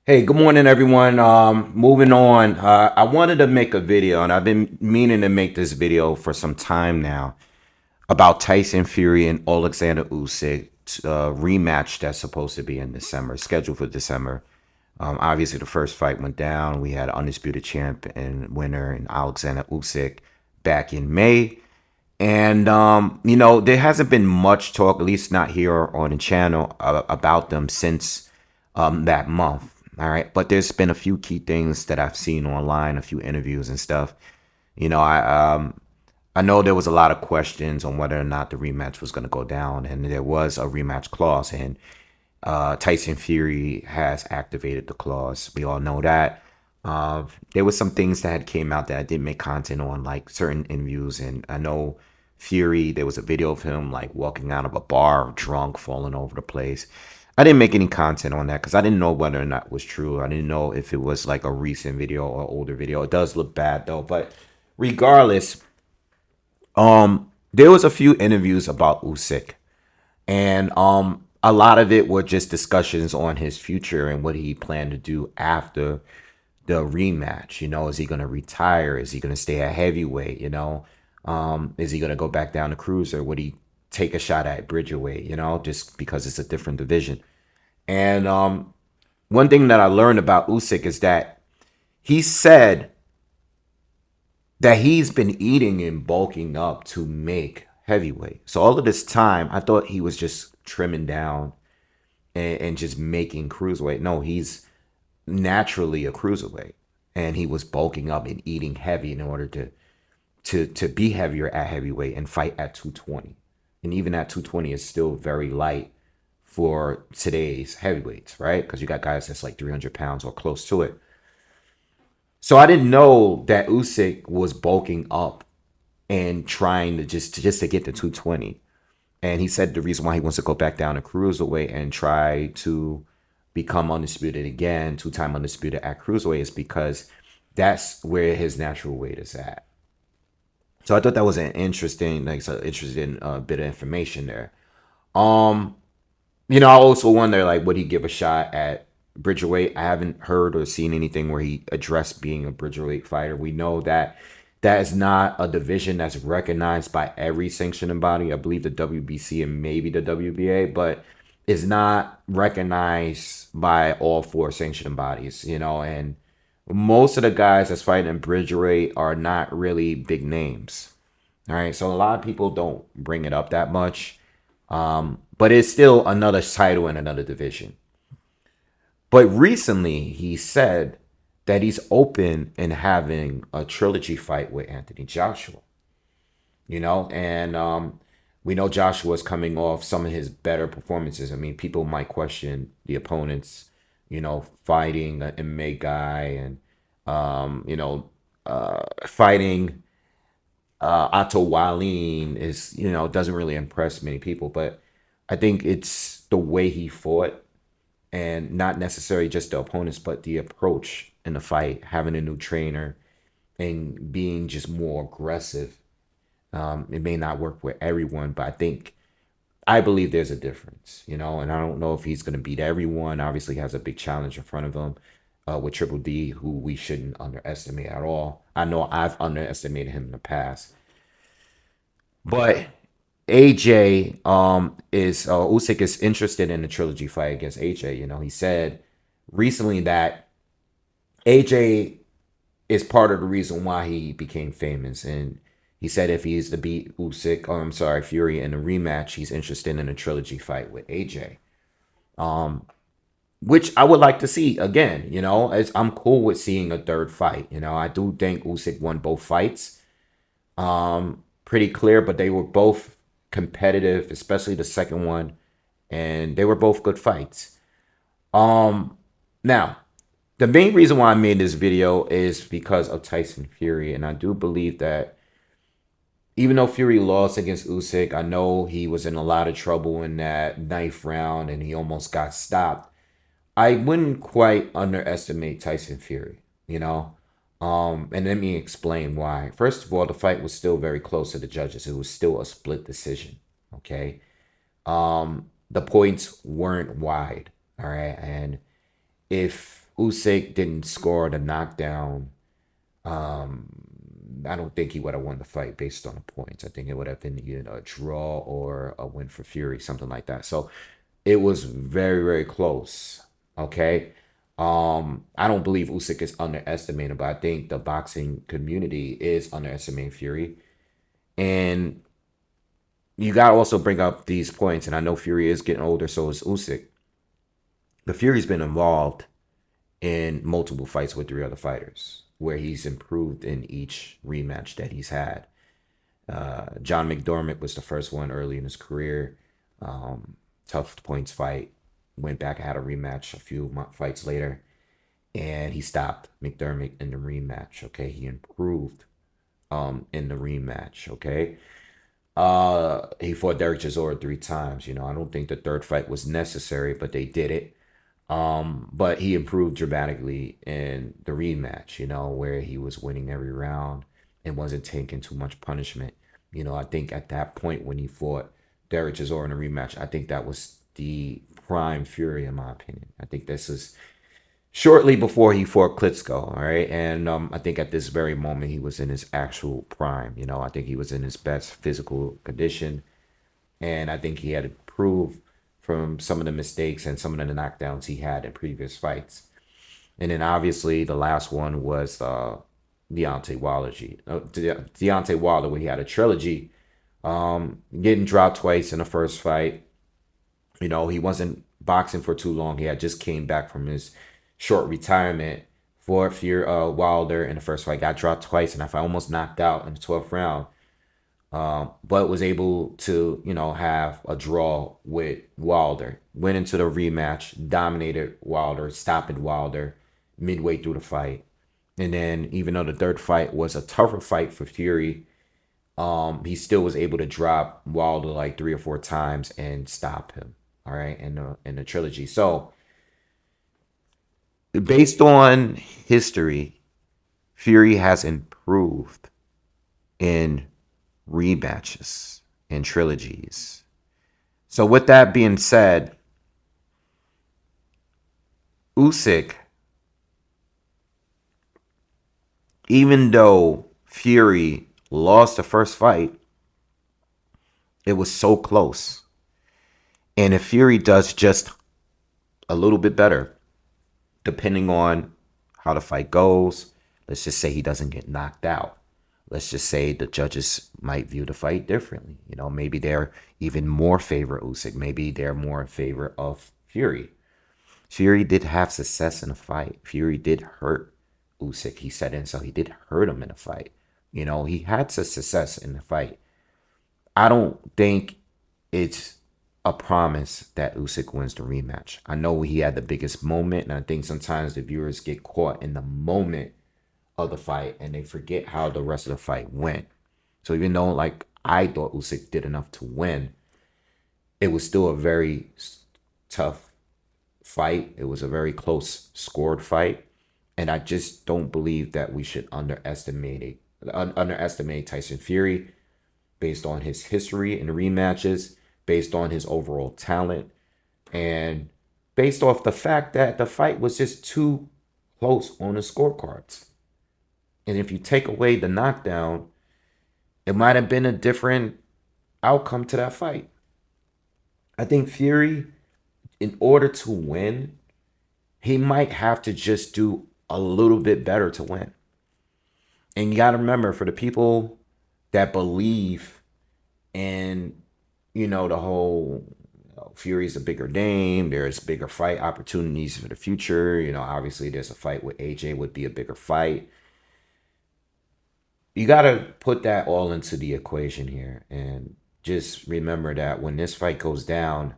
Hey, good morning, everyone. Moving on. I wanted to make a video, and I've been meaning to make this video for some time now about Tyson Fury and Alexander Usyk rematch that's supposed to be in December, scheduled for December. Obviously, the first fight went down. We had undisputed champ and winner in Alexander Usyk back in May. And there hasn't been much talk, at least not here on the channel, about them since that month. All right, but there's been a few key things that I've seen online, a few interviews and stuff. You know, I know there was a lot of questions on whether or not the rematch was going to go down, and there was a rematch clause, and Tyson Fury has activated the clause. We all know that. There was some things that had came out that I didn't make content on, like certain interviews, and I know Fury. There was a video of him like walking out of a bar, drunk, falling over the place. I didn't make any content on that because I didn't know whether or not it was true. I didn't know if it was like a recent video or older video. It does look bad though, but regardless, there was a few interviews about Usyk, and a lot of it were just discussions on his future and what he planned to do after the rematch. Is he going to retire? Is he going to stay at heavyweight? Is he going to go back down to cruiser? Would he take a shot at bridgerweight? Just because it's a different division. And one thing that I learned about Usyk is that he said that he's been eating and bulking up to make heavyweight. So all of this time, I thought he was just trimming down and just making cruiserweight. No, he's naturally a cruiserweight, and he was bulking up and eating heavy in order to be heavier at heavyweight and fight at 220. And even at 220 is still very light for today's heavyweights, right? Because you got guys that's like 300 pounds or close to it. So I didn't know that Usyk was bulking up and trying to just to get to 220. And he said the reason why he wants to go back down to cruiserweight and try to become undisputed again, two-time undisputed at cruiserweight, is because that's where his natural weight is at. So I thought that was an interesting, bit of information there. Um, I also wonder, like, would he give a shot at Bridgerweight? I haven't heard or seen anything where he addressed being a Bridgerweight fighter. We know that that is not a division that's recognized by every sanctioning body. I believe the WBC and maybe the WBA, but is not recognized by all four sanctioning bodies, and most of the guys that's fighting in Bridgerweight are not really big names. All right, so a lot of people don't bring it up that much. But it's still another title in another division. But recently, he said that he's open in having a trilogy fight with Anthony Joshua. And we know Joshua's coming off some of his better performances. I mean, people might question the opponents, fighting an MMA guy and, fighting Otto Wallin is, doesn't really impress many people. But I think it's the way he fought, and not necessarily just the opponents, but the approach in the fight, having a new trainer and being just more aggressive. It may not work with everyone, but I believe there's a difference, and I don't know if he's going to beat everyone. Obviously, he has a big challenge in front of him with Triple D, who we shouldn't underestimate at all. I know I've underestimated him in the past, but AJ is Usyk is interested in the trilogy fight against AJ. He said recently that AJ is part of the reason why he became famous, and he said if he's to beat Usyk, I'm sorry, Fury in a rematch, he's interested in a trilogy fight with AJ. Which I would like to see again. I'm cool with seeing a third fight. I do think Usyk won both fights, pretty clear, but they were both competitive, especially the second one, and they were both good fights. Now, the main reason why I made this video is because of Tyson Fury, and I do believe that even though Fury lost against Usyk, I know he was in a lot of trouble in that ninth round, and he almost got stopped. I wouldn't quite underestimate Tyson Fury, and let me explain why. First of all, the fight was still very close to the judges. It was still a split decision. Okay. The points weren't wide. All right. And if Usyk didn't score the knockdown, um, I don't think he would have won the fight based on the points. I think it would have been a draw or a win for Fury, something like that. So it was very, very close. Okay. I don't believe Usyk is underestimated, but I think the boxing community is underestimating Fury. And you gotta also bring up these points, and I know Fury is getting older, so is Usyk. But Fury's been involved in multiple fights with three other fighters, where he's improved in each rematch that he's had. John McDermott was the first one early in his career. Tough points fight. Went back and had a rematch a few fights later, and he stopped McDermott in the rematch. Okay, he improved in the rematch. Okay, he fought Derek Chisora 3 times. I don't think the third fight was necessary, but they did it. But he improved dramatically in the rematch, where he was winning every round and wasn't taking too much punishment. I think at that point when he fought Derek Chisora in a rematch, I think that was the prime Fury, in my opinion. I think this is shortly before he fought Klitschko, all right? And I think at this very moment he was in his actual prime. I think he was in his best physical condition, and I think he had improved from some of the mistakes and some of the knockdowns he had in previous fights. And then obviously the last one was Deontay Wilder. Deontay Wilder, where he had a trilogy, getting dropped twice in the first fight. He wasn't boxing for too long. He had just came back from his short retirement for Fear Wilder in the first fight. Got dropped twice, and I almost knocked out in the 12th round. But was able to, have a draw with Wilder. Went into the rematch, dominated Wilder, stopping Wilder midway through the fight. And then, even though the third fight was a tougher fight for Fury, he still was able to drop Wilder like 3 or 4 times and stop him. All right, in the trilogy. So, based on history, Fury has improved in rematches and trilogies. So with that being said, Usyk, even though Fury lost the first fight, it was so close. And if Fury does just a little bit better, depending on how the fight goes, let's just say he doesn't get knocked out. Let's just say the judges might view the fight differently. Maybe they're even more favor Usyk. Maybe they're more in favor of Fury. Fury did have success in the fight. Fury did hurt Usyk. He said in, so he did hurt him in the fight. He had some success in the fight. I don't think it's a promise that Usyk wins the rematch. I know he had the biggest moment, and I think sometimes the viewers get caught in the moment of the fight and they forget how the rest of the fight went. So even though like I thought Usyk did enough to win, it was still a very tough fight. It was a very close scored fight, and I just don't believe that we should underestimate Tyson Fury based on his history in rematches, based on his overall talent, and based off the fact that the fight was just too close on the scorecards. And if you take away the knockdown, it might have been a different outcome to that fight. I think Fury, in order to win, he might have to just do a little bit better to win. And you got to remember, for the people that believe in, the whole Fury's a bigger name, there's bigger fight opportunities for the future. Obviously there's a fight with AJ would be a bigger fight. You got to put that all into the equation here. And just remember that when this fight goes down,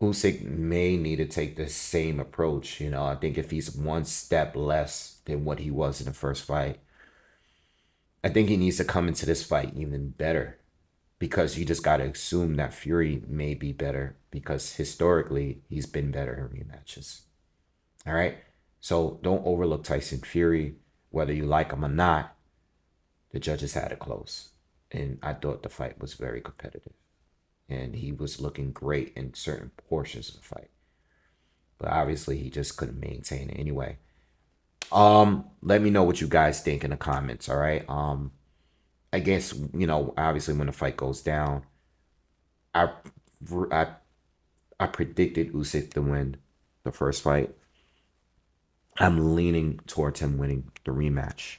Usyk may need to take the same approach. I think if he's one step less than what he was in the first fight, I think he needs to come into this fight even better, because you just got to assume that Fury may be better because historically he's been better in rematches. All right. So don't overlook Tyson Fury, whether you like him or not. The judges had it close, and I thought the fight was very competitive, and he was looking great in certain portions of the fight. but obviously he just couldn't maintain it anyway. Let me know what you guys think in the comments. All right. I guess, obviously when the fight goes down, I I I predicted Usyk to win the first fight. I'm leaning towards him winning the rematch.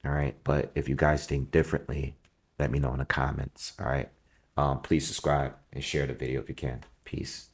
All right. But if you guys think differently, let me know in the comments. All right. Please subscribe and share the video if you can. Peace.